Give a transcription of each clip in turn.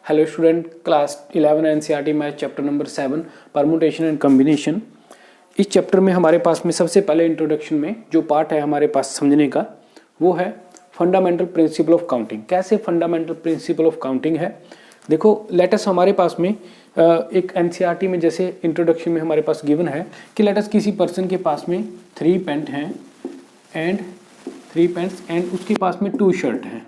Hello student, class 11 NCERT math chapter number 7 permutation and combination. इस chapter में हमारे पास में सबसे पहले इंट्रोडक्शन में जो पार्ट है हमारे पास समझने का वो है फंडामेंटल प्रिंसिपल ऑफ काउंटिंग। कैसे फंडामेंटल प्रिंसिपल ऑफ काउंटिंग है, देखो लेटस हमारे पास में एक एनसीईआरटी में जैसे इंट्रोडक्शन में हमारे पास गिवन है कि लेटस किसी पर्सन के पास में 3 पेंट हैं एंड 3 पेंट्स एंड उसके पास में 2 शर्ट हैं,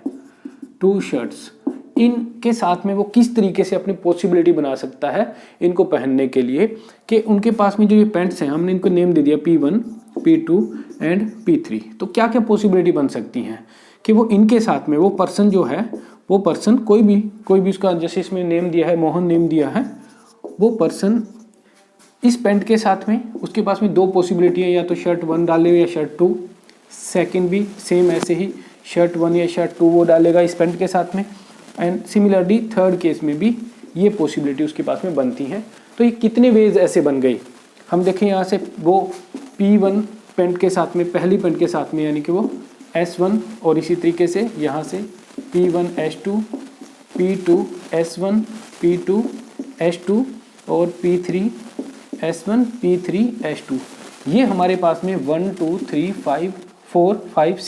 2 शर्ट्स। इनके साथ में वो किस तरीके से अपनी पॉसिबिलिटी बना सकता है इनको पहनने के लिए कि उनके पास में जो ये पैंट्स हैं हमने इनको नेम दे दिया P1, P2 एंड P3। तो क्या क्या पॉसिबिलिटी बन सकती हैं कि वो इनके साथ में वो पर्सन जो है वो पर्सन कोई भी उसका जैसे इसमें नेम दिया है मोहन नेम दिया है, वो पर्सन इस पैंट के साथ में उसके पास में 2 पॉसिबिलिटी है, या तो शर्ट 1 डालेगा या शर्ट 2। सेकेंड भी सेम ऐसे ही शर्ट 1 या शर्ट 2 वो डालेगा इस पैंट के साथ में। एंड सिमिलरली थर्ड केस में भी ये पॉसिबिलिटी उसके पास में बनती हैं। तो ये कितने वेज ऐसे बन गई हम देखें यहाँ से, वो P1 पेंट के साथ में पहली पेंट के साथ में यानी कि वो S1, और इसी तरीके से यहाँ से P1 S2, P2 S1, P2 S2 और P3 S1, P3 S2। ये हमारे पास में 1 2 3 5 4 5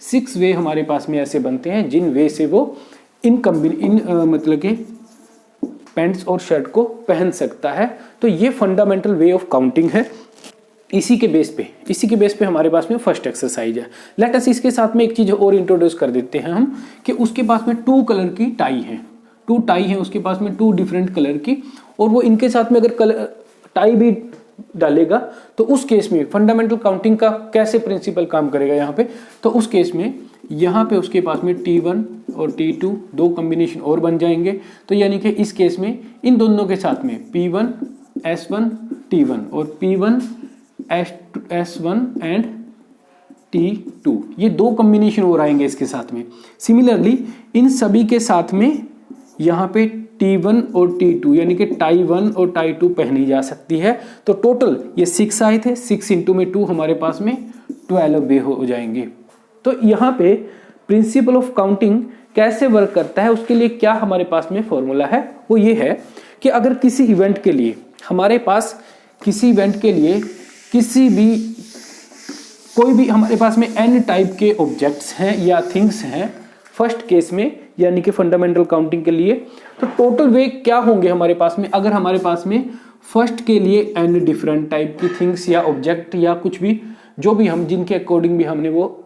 6 वे हमारे पास में ऐसे बनते हैं जिन वे से वो मतलब के पैंट्स और शर्ट को पहन सकता है। तो ये फंडामेंटल वे ऑफ काउंटिंग है। इसी के बेस पे हमारे पास में फर्स्ट एक्सरसाइज है। लेट अस इसके साथ में एक चीज़ और इंट्रोड्यूस कर देते हैं हम कि उसके पास में 2 कलर की टाई है, 2 टाई है उसके पास में 2 डिफरेंट कलर की, और वो इनके साथ में अगर कलर टाई भी डालेगा तो उस केस में फंडामेंटल काउंटिंग का कैसे प्रिंसिपल काम करेगा यहाँ पे। तो उस केस में यहाँ पे उसके पास में T1 और T2 2 कॉम्बिनेशन और बन जाएंगे। तो यानी कि इस केस में इन दोनों के साथ में P1 S1 T1 और P1 S1 एंड T2 ये 2 कॉम्बिनेशन और आएंगे इसके साथ में। सिमिलरली इन सभी के साथ में यहाँ पे T1 और T2 यानी कि टाई 1 और टाई 2 पहनी जा सकती है। तो टोटल ये 6 आए थे, 6 इंटू में 2 हमारे पास में 12 वे हो जाएंगे। तो यहाँ पे प्रिंसिपल ऑफ काउंटिंग कैसे वर्क करता है उसके लिए क्या हमारे पास में फॉर्मूला है, वो ये है कि अगर किसी इवेंट के लिए हमारे पास कोई भी हमारे पास में n टाइप के ऑब्जेक्ट्स हैं या थिंग्स हैं फर्स्ट केस में यानी कि फंडामेंटल काउंटिंग के लिए, तो टोटल वे क्या होंगे हमारे पास में। अगर हमारे पास में फर्स्ट के लिए n डिफरेंट टाइप की थिंग्स या ऑब्जेक्ट या कुछ भी जो भी हम जिनके अकॉर्डिंग भी हमने वो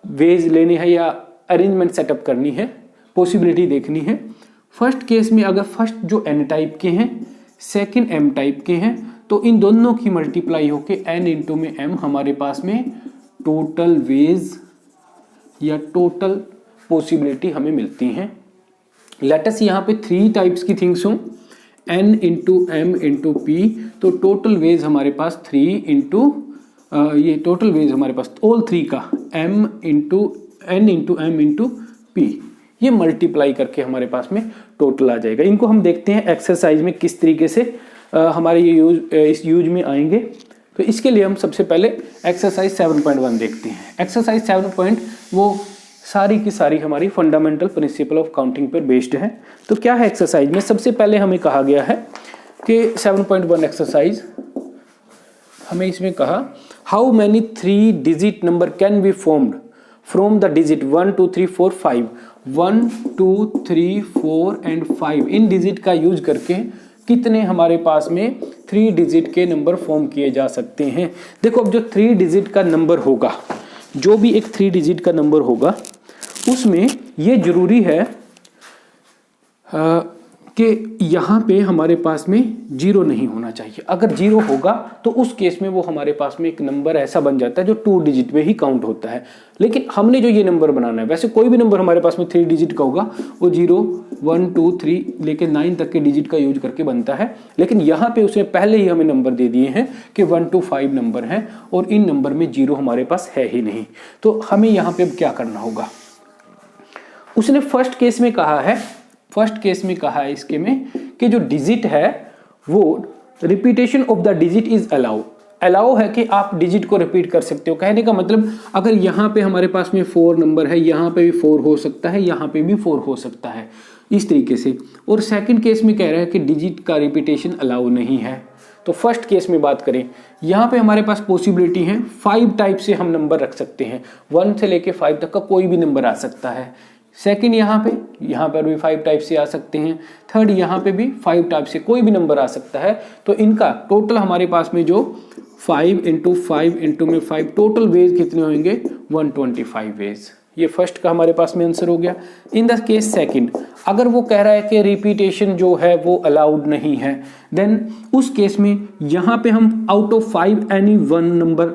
वेज लेने हैं या अरेंजमेंट सेटअप करनी है, पॉसिबिलिटी देखनी है। फर्स्ट केस में अगर फर्स्ट जो n टाइप के हैं सेकंड m टाइप के हैं तो इन दोनों की मल्टीप्लाई होके n इंटू में m हमारे पास में टोटल वेज या टोटल पॉसिबिलिटी हमें मिलती हैं। लेटस यहाँ पे 3 टाइप्स की थिंग्स हों n into m into p, तो टोटल वेज हमारे पास 3 इंटू ये टोटल वेज हमारे पास ऑल 3 का m into n into m into p, ये मल्टीप्लाई करके हमारे पास में टोटल आ जाएगा। इनको हम देखते हैं एक्सरसाइज में किस तरीके से हमारे ये इस यूज में आएंगे। तो इसके लिए हम सबसे पहले एक्सरसाइज 7.1 देखते हैं। एक्सरसाइज 7 वो सारी की सारी हमारी फंडामेंटल प्रिंसिपल ऑफ काउंटिंग पर बेस्ड है। तो क्या है एक्सरसाइज में, सबसे पहले हमें कहा गया है कि 7.1 एक्सरसाइज हमें इसमें कहा how many 3 digit number can be formed from the digit 1 2 3 4 5। 1 2 3 4 and 5 in digit का यूज करके कितने हमारे पास में 3 डिजिट के नंबर फॉर्म किए जा सकते हैं। देखो अब जो 3 डिजिट का नंबर होगा, जो भी एक 3 डिजिट का नंबर होगा उसमें ये जरूरी है कि यहाँ पे हमारे पास में 0 नहीं होना चाहिए। अगर 0 होगा तो उस केस में वो हमारे पास में एक नंबर ऐसा बन जाता है जो 2 डिजिट में ही काउंट होता है। लेकिन हमने जो ये नंबर बनाना है, वैसे कोई भी नंबर हमारे पास में 3 डिजिट का होगा वो 0 1 2 3 लेके 9 तक के डिजिट का यूज करके बनता है। लेकिन यहाँ पे उसने पहले ही हमें नंबर दे दिए हैं कि 1 to 5 नंबर हैं और इन नंबर में 0 हमारे पास है ही नहीं। तो हमें यहाँ पे अब क्या करना होगा, उसने फर्स्ट केस में कहा है इसके में कि जो डिजिट है वो repetition of the digit is allow है कि आप डिजिट को रिपीट कर सकते हो। कहने का मतलब अगर यहाँ पे हमारे पास में 4 नंबर है, यहाँ पे भी 4 हो सकता है, यहाँ पे भी 4 हो सकता है। इस तरीके से। और सेकंड केस में कह रहा है कि डिजिट का रिपीटेशन अलाउ नहीं है। तो फर्स्ट केस में बात करें, यहाँ पे हमारे पास पॉसिबिलिटी है 5 टाइप से हम नंबर रख सकते हैं, 1 से लेके 5 तक का कोई भी नंबर आ सकता है। सेकंड यहाँ पर भी 5 टाइप से आ सकते हैं। थर्ड यहाँ पे भी 5 टाइप से कोई भी नंबर आ सकता है। तो इनका टोटल हमारे पास में जो 5 इंटू 5 इंटू में 5 टोटल वेज कितने होंगे, 125 वेज। ये फर्स्ट का हमारे पास में आंसर हो गया। इन द केस सेकंड, अगर वो कह रहा है कि रिपीटेशन जो है वो अलाउड नहीं है, देन उस केस में यहाँ पे हम out of 5 any 1 number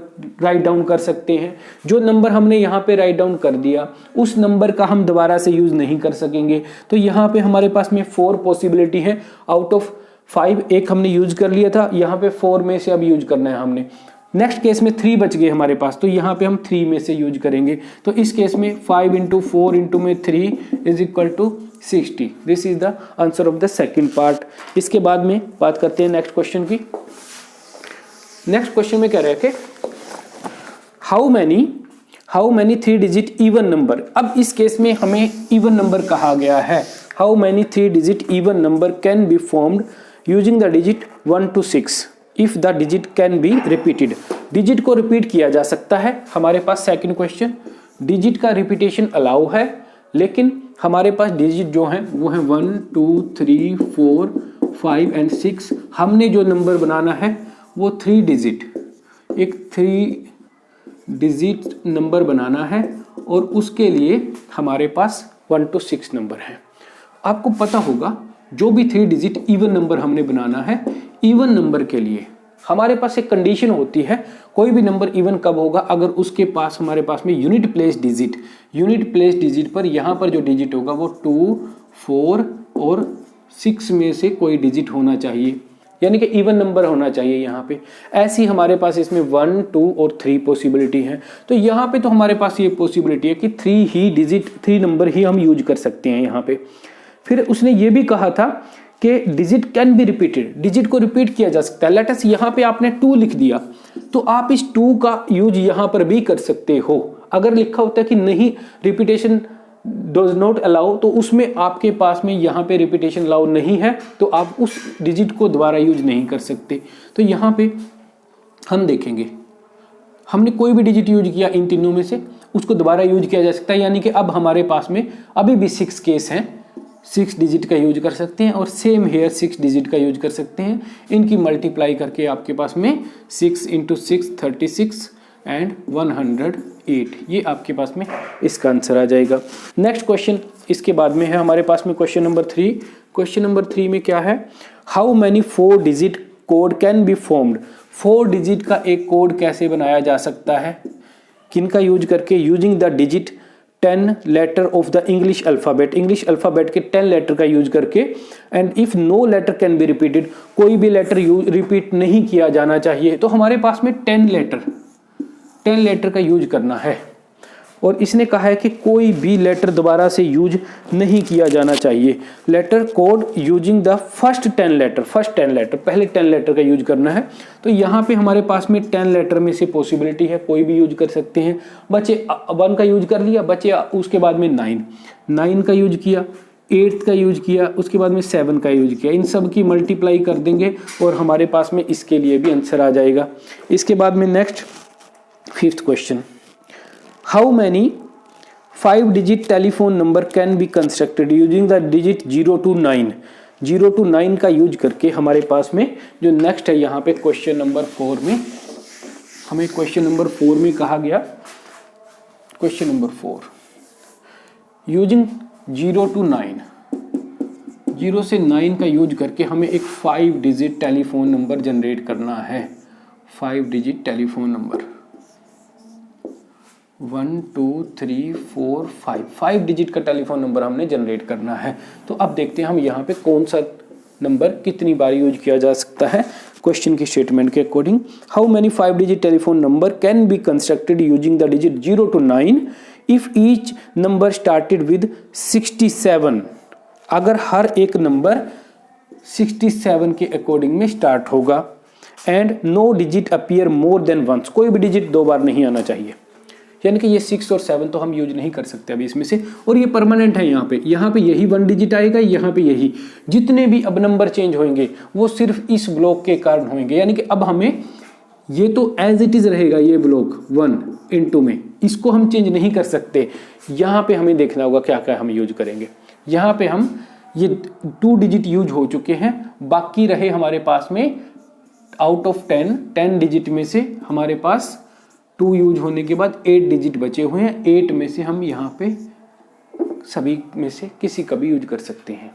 write down कर सकते हैं। जो नंबर हमने यहाँ पे राइट डाउन कर दिया उस नंबर का हम दोबारा से यूज नहीं कर सकेंगे। तो यहाँ पे हमारे पास में 4 पॉसिबिलिटी है। आउट ऑफ 5 एक हमने यूज कर लिया था, यहाँ पे 4 में से अब यूज करना है हमने। नेक्स्ट केस में 3 बच गए हमारे पास, तो यहाँ पे हम 3 में से यूज करेंगे। तो इस केस में 5 इंटू 4 इंटू में 3 is equal to 60। This is the answer of the second part. इसके बाद में बात करते हैं नेक्स्ट क्वेश्चन की। नेक्स्ट क्वेश्चन में कह रहे हैं कि how many 3 digit even number. अब इस केस में हमें इवन नंबर कहा गया है। How many 3 digit even number can be formed using the digit 1 to 6 if the digit can be repeated. Digit को रिपीट किया जा सकता है। हमारे पास सेकंड क्वेश्चन, डिजिट का रिपीटेशन अलाउ है, लेकिन हमारे पास डिजिट जो है वो है 1 2 3 4 5 एंड 6। हमने जो नंबर बनाना है वो 3 डिजिट, एक 3 डिजिट नंबर बनाना है और उसके लिए हमारे पास 1 to 6 नंबर है। आपको पता होगा जो भी 3 डिजिट इवन नंबर हमने बनाना है, इवन नंबर के लिए हमारे पास एक कंडीशन होती है। कोई भी नंबर इवन कब होगा, अगर उसके पास हमारे पास में यूनिट प्लेस डिजिट पर यहाँ पर जो डिजिट होगा वो 2 4 और 6 में से कोई डिजिट होना चाहिए, यानी कि इवन नंबर होना चाहिए यहाँ पे। ऐसी हमारे पास इसमें 1 2 और 3 पॉसिबिलिटी है। तो यहाँ पे तो हमारे पास ये पॉसिबिलिटी है कि 3 नंबर ही हम यूज कर सकते हैं यहाँ पे। फिर उसने ये भी कहा था कि digit can be repeated, digit को रिपीट किया जा सकता है। लेट अस यहाँ पे आपने 2 लिख दिया, तो आप इस 2 का यूज यहाँ पर भी कर सकते हो। अगर लिखा होता है कि नहीं रिपीटेशन डज नॉट अलाउ, तो उसमें आपके पास में यहाँ पे रिपीटेशन अलाउ नहीं है, तो आप उस डिजिट को दोबारा यूज नहीं कर सकते। तो यहाँ पे हम देखेंगे, हमने कोई भी डिजिट यूज किया इन तीनों में से, उसको दोबारा यूज किया जा सकता है। यानी कि अब हमारे पास में अभी भी 6 केस हैं, 6 डिजिट का यूज कर सकते हैं और सेम हेयर 6 डिजिट का यूज कर सकते हैं। इनकी मल्टीप्लाई करके आपके पास में 6 इंटू 6 36 एंड 108, ये आपके पास में इसका आंसर आ जाएगा। नेक्स्ट क्वेश्चन इसके बाद में है हमारे पास में क्वेश्चन नंबर 3। क्वेश्चन नंबर 3 में क्या है, how many 4 digit code can be formed. 4 digit का एक कोड कैसे बनाया जा सकता है, किनका यूज करके, using the digit 10 letter of the English alphabet, English alphabet के 10 लेटर का यूज करके। And if no letter can be repeated, कोई भी लेटर रिपीट नहीं किया जाना चाहिए। तो हमारे पास में 10 लेटर का यूज करना है और इसने कहा है कि कोई भी लेटर दोबारा से यूज नहीं किया जाना चाहिए। Letter code using the first 10 letter, पहले 10 लेटर का यूज करना है। तो यहाँ पे हमारे पास में 10 लेटर में से पॉसिबिलिटी है, कोई भी यूज कर सकते हैं। बचे 1 का यूज कर लिया, बचे उसके बाद में 9 का यूज किया, 8 का यूज किया, उसके बाद में 7 का यूज किया। इन सब की मल्टीप्लाई कर देंगे और हमारे पास में इसके लिए भी आंसर आ जाएगा। इसके बाद में next 5th question, how many 5 digit telephone number can be constructed using the digit 0 to 9। 0 to 9 का यूज करके हमारे पास में जो नेक्स्ट है यहाँ पे क्वेश्चन नंबर 4 में, हमें क्वेश्चन नंबर 4 में कहा गया, क्वेश्चन नंबर 4 यूजिंग 0 to 9, 0 से 9 का यूज करके हमें एक 5 डिजिट टेलीफोन नंबर जनरेट करना है। 5 डिजिट टेलीफोन नंबर 1 2 3 4 5 डिजिट का टेलीफोन नंबर हमने जनरेट करना है। तो अब देखते हैं हम यहाँ पे कौन सा नंबर कितनी बार यूज किया जा सकता है। क्वेश्चन की स्टेटमेंट के according, how many 5 digit telephone number can be constructed using the digit 0 to 9 if each number started with 67। अगर हर एक नंबर 67 के अकॉर्डिंग में स्टार्ट होगा। And no digit appear more than once, कोई भी डिजिट 2 बार नहीं आना चाहिए। यानी कि ये 6 और 7 तो हम यूज नहीं कर सकते अभी इसमें से, और ये परमानेंट है। यहाँ पे यही 1 डिजिट आएगा, यहाँ पे यही। जितने भी अब नंबर चेंज होंगे वो सिर्फ इस ब्लॉक के कारण होंगे, यानी कि अब हमें ये तो एज इट इज रहेगा, ये ब्लॉक 1 × में, इसको हम चेंज नहीं कर सकते। यहाँ पे हमें देखना होगा क्या क्या हम यूज करेंगे। यहाँ पे हम ये 2 डिजिट यूज हो चुके हैं, बाकी रहे हमारे पास में आउट ऑफ 10 डिजिट में से हमारे पास 2 यूज होने के बाद 8 डिजिट बचे हुए हैं। 8 में से हम यहाँ पे सभी में से किसी का भी यूज कर सकते हैं।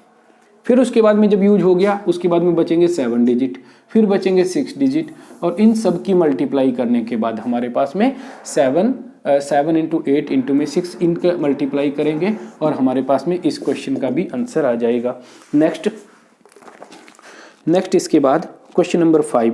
फिर उसके बाद में जब यूज हो गया, उसके बाद में बचेंगे 7 डिजिट, फिर बचेंगे 6 डिजिट, और इन सब की मल्टीप्लाई करने के बाद हमारे पास में 7 × 8 × में 6, इनका मल्टीप्लाई करेंगे और हमारे पास में इस क्वेश्चन का भी आंसर आ जाएगा। नेक्स्ट इसके बाद question number 5,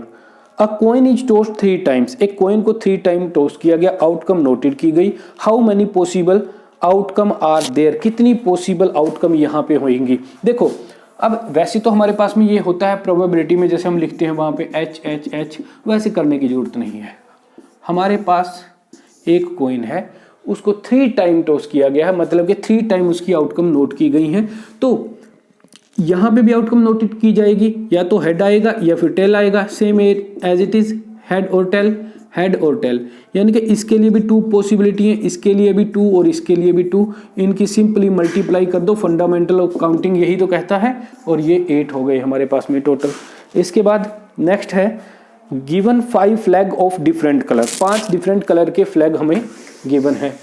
a coin is tossed 3 times, एक कॉइन को 3 टाइम टॉस किया गया, आउटकम नोटेड की गई, how many possible outcome are there, कितनी पॉसिबल आउटकम यहाँ पे होंगी। देखो अब वैसे तो हमारे पास में ये होता है प्रोबेबिलिटी में, जैसे हम लिखते हैं वहाँ पे H, वैसे करने की जरूरत नहीं है। हमारे पास एक कॉइन है, उसको 3 टाइम टॉस किया गया है, मतलब कि 3 टाइम उसकी आउटकम नोट की गई है। तो यहाँ पे भी आउटकम नोटेड की जाएगी, या तो हेड आएगा या फिर टेल आएगा, same as it is head और टेल, यानी कि इसके लिए भी 2 पॉसिबिलिटी है, इसके लिए भी 2 और इसके लिए भी 2, इनकी सिंपली मल्टीप्लाई कर दो। फंडामेंटल ऑफ काउंटिंग यही तो कहता है, और ये 8 हो गए हमारे पास में टोटल। इसके बाद नेक्स्ट है given 5 flag of different colour, 5 different colour के फ्लैग हमें गिवन है।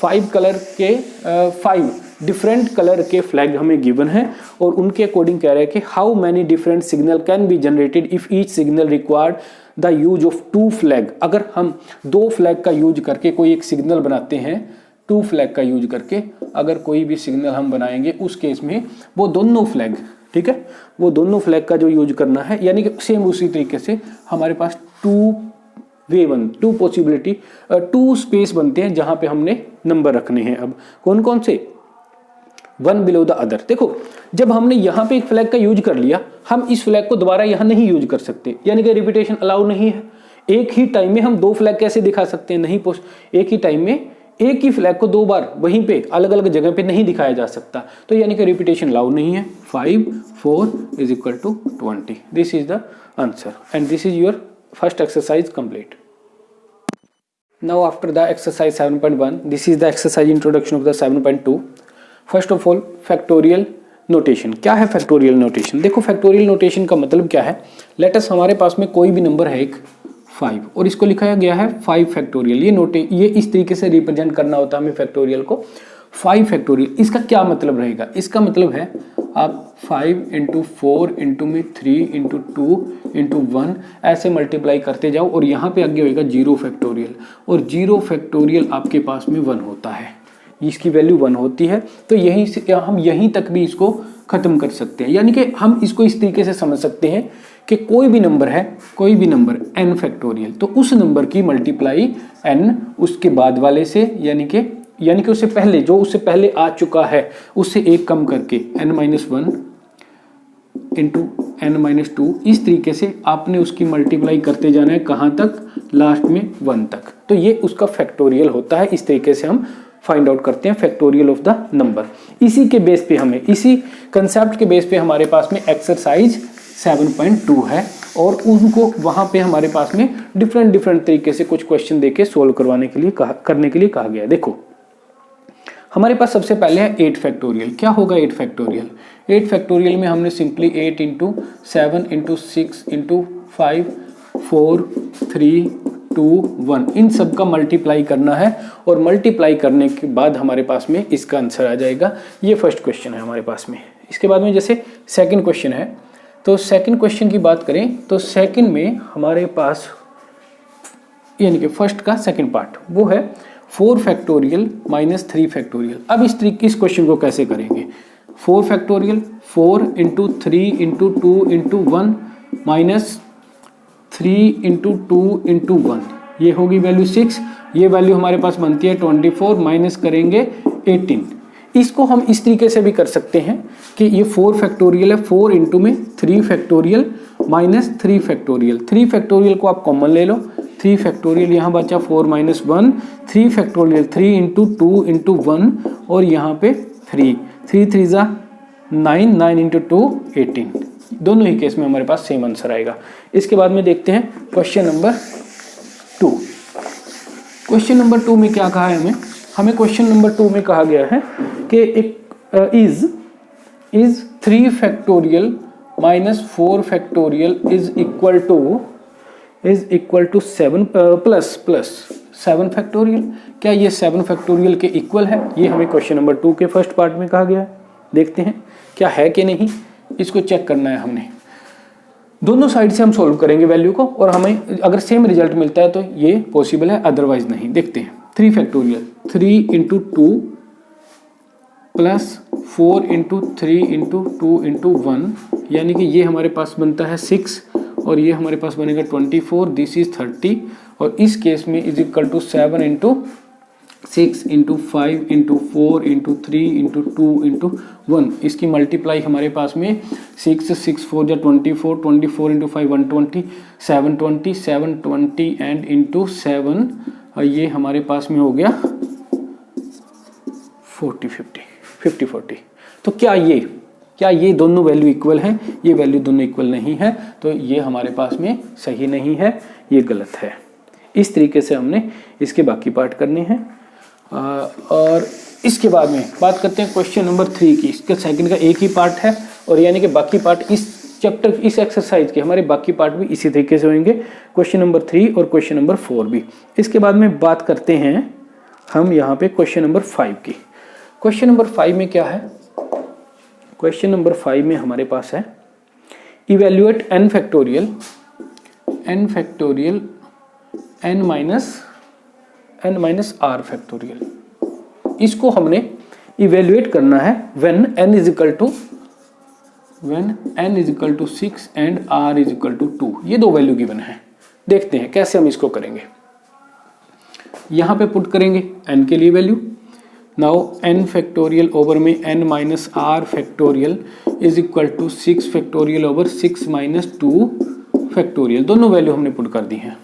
5 डिफरेंट कलर के फ्लैग हमें गिवन है, और उनके अकॉर्डिंग कह रहे हैं कि how many different signal can be generated if each signal required the use of 2 flag. अगर हम 2 फ्लैग का यूज करके कोई एक सिग्नल बनाते हैं, 2 फ्लैग का यूज करके अगर कोई भी सिग्नल हम बनाएंगे, उस केस में वो दोनों फ्लैग, ठीक है, वो दोनों फ्लैग का जो यूज करना है, यानी कि सेम उसी तरीके से हमारे पास 2 पॉसिबिलिटी 2 स्पेस बनते हैं जहां पे हमने नंबर रखने हैं। अब कौन कौन से, 1 बिलो द अदर। देखो जब हमने यहाँ पे एक फ्लैग का यूज कर लिया, हम इस फ्लैग को दोबारा यहाँ नहीं यूज कर सकते, यानी कि रिपीटेशन अलाउ नहीं है। एक ही टाइम में हम 2 फ्लैग कैसे दिखा सकते हैं, नहीं एक ही टाइम में एक ही फ्लैग को 2 बार वहीं पे अलग अलग जगह पे नहीं दिखाया जा सकता, तो यानी कि रिपीटेशन अलाउ नहीं है। 5 4 = 20, this is the answer, and this is your first exercise complete. Now after the exercise 7.1, this is the exercise introduction of the 7.2. First of all factorial notation. क्या है फैक्टोरियल नोटेशन? देखो factorial notation का मतलब क्या है, latus हमारे पास में कोई भी नंबर है एक 5 और इसको लिखा गया है 5 फैक्टोरियल। ये इस तरीके से रिप्रेजेंट करना होता है हमें फैक्टोरियल को, 5 फैक्टोरियल। इसका क्या मतलब रहेगा? इसका मतलब है आप 5 × 4 × 3 × 2 × 1 ऐसे मल्टीप्लाई करते जाओ और यहाँ पे आगे होएगा 0 फैक्टोरियल, और 0 फैक्टोरियल आपके पास में 1 होता है, इसकी वैल्यू 1 होती है। तो यहीं से हम यहीं तक भी इसको खत्म कर सकते हैं, यानी कि हम इसको इस तरीके से समझ सकते हैं कि कोई भी नंबर है, कोई भी नंबर n फैक्टोरियल, तो उस नंबर की मल्टीप्लाई n उसके बाद वाले से, यानी कि उससे पहले जो उससे पहले आ चुका है उससे एक कम करके n - 1 × n - 2, इस तरीके से आपने उसकी मल्टीप्लाई करते जाना है, कहाँ तक? लास्ट में 1 तक। तो ये उसका फैक्टोरियल होता है। इस तरीके से हम फाइंड आउट करते हैं फैक्टोरियल ऑफ द नंबर। इसी के बेस पे हमें, इसी कंसेप्ट के बेस पे हमारे पास में एक्सरसाइज 7.2 है, और उनको वहाँ पे हमारे पास में डिफरेंट तरीके से कुछ क्वेश्चन देके सोल्व करने के लिए कहा गया है। देखो हमारे पास सबसे पहले है 8 फैक्टोरियल। क्या होगा 8 फैक्टोरियल? 8 फैक्टोरियल में हमने सिंपली 8 × 7 × 6 × 5 4 3 2 1 इन सब का मल्टीप्लाई करना है, और मल्टीप्लाई करने के बाद हमारे पास में इसका आंसर आ जाएगा। ये फर्स्ट क्वेश्चन है हमारे पास में। इसके बाद में जैसे सेकंड क्वेश्चन है, तो सेकंड क्वेश्चन की बात करें तो सेकंड में हमारे पास यानी कि फर्स्ट का सेकंड पार्ट वो है 4 फैक्टोरियल - 3 फैक्टोरियल। अब इस क्वेश्चन को कैसे करेंगे? 4 फैक्टोरियल 4 × 3 × 2 × 1 - 3 × 2 × 1, ये होगी वैल्यू 6। ये वैल्यू हमारे पास बनती है 24, माइनस करेंगे 18। इसको हम इस तरीके से भी कर सकते हैं कि ये 4 फैक्टोरियल है, 4 × में 3 फैक्टोरियल - 3 फैक्टोरियल। 3 फैक्टोरियल को आप कॉमन ले लो, 3 फैक्टोरियल, यहाँ बचा 4 माइनस 1, 3 फैक्टोरियल, 3 इंटू 2 इंटू 1 और यहाँ पे 3, 3 3 जा 9, 9 इंटू 2 18। दोनों ही केस में हमारे पास सेम आंसर आएगा। इसके बाद में देखते हैं क्वेश्चन नंबर 2। क्वेश्चन नंबर 2 में क्या कहा है हमें क्वेश्चन नंबर 2 में कहा गया है कि एक is 3 factorial minus 4 factorial is equal to 7 plus 7 factorial. क्या ये 7 फैक्टोरियल के इक्वल है? ये हमें क्वेश्चन नंबर 2 के फर्स्ट पार्ट में कहा गया है। देखते हैं क्या है कि नहीं, इसको चेक करना है हमने। दोनों साइड से हम सॉल्व करेंगे वैल्यू को, और हमें अगर सेम रिजल्ट मिलता है तो ये पॉसिबल है, अदरवाइज नहीं। देखते हैं 3 factorial, 3 into 2 plus 4 into 3 into 2 into 1, यानी कि ये हमारे पास बनता है 6 और ये हमारे पास बनेगा 24, दिस इज 30, और इस केस में is equal to 7 into 6 into 5 into 4 into 3 into 2 into 1। इसकी मल्टीप्लाई हमारे पास में 6 6 4 जा 24, 24 इंटू 5 120, 720, 720 एंड इंटू 7, और ये हमारे पास में हो गया 50 40। तो क्या ये दोनों वैल्यू इक्वल हैं? ये वैल्यू दोनों इक्वल नहीं है, तो ये हमारे पास में सही नहीं है, ये गलत है। इस तरीके से हमने इसके बाकी पार्ट करने हैं। और इसके बाद में बात करते हैं क्वेश्चन नंबर 3 की। इसका सेकंड का एक ही पार्ट है, और यानी कि बाकी पार्ट इस चैप्टर, इस एक्सरसाइज के हमारे बाकी पार्ट भी इसी तरीके से होंगे, क्वेश्चन नंबर 3 और क्वेश्चन नंबर 4 भी। इसके बाद में बात करते हैं हम यहाँ पे क्वेश्चन नंबर 5 की। क्वेश्चन नंबर 5 में क्या है? क्वेश्चन नंबर 5 में हमारे पास है evaluate n factorial n minus r factorial. इसको हमने इवेल्युएट करना है when n is equal to 6 and r is equal to 2। ये दो वैल्यू गिवन है। देखते हैं कैसे हम इसको करेंगे। यहाँ पे पुट करेंगे n के लिए value. Now n factorial over में n minus r factorial is equal to 6 factorial over 6 minus 2 factorial. दोनों वैल्यू हमने पुट कर दी हैं।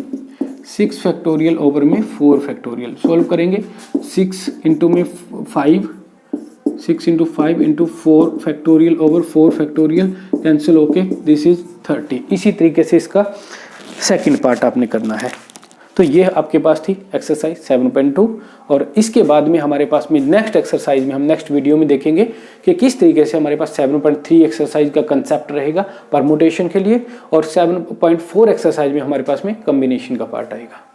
6 फैक्टोरियल ओवर में 4 फैक्टोरियल। सॉल्व करेंगे 6 इंटू में 5, 6 into 5 into 4 factorial over 4 factorial, cancel होके दिस इज 30। इसी तरीके से इसका सेकंड पार्ट आपने करना है। तो ये आपके पास थी एक्सरसाइज 7.2, और इसके बाद में हमारे पास में नेक्स्ट एक्सरसाइज में हम नेक्स्ट वीडियो में देखेंगे कि किस तरीके से हमारे पास 7.3 एक्सरसाइज का कंसेप्ट रहेगा परमुटेशन के लिए, और 7.4 एक्सरसाइज में हमारे पास में कॉम्बिनेशन का पार्ट आएगा।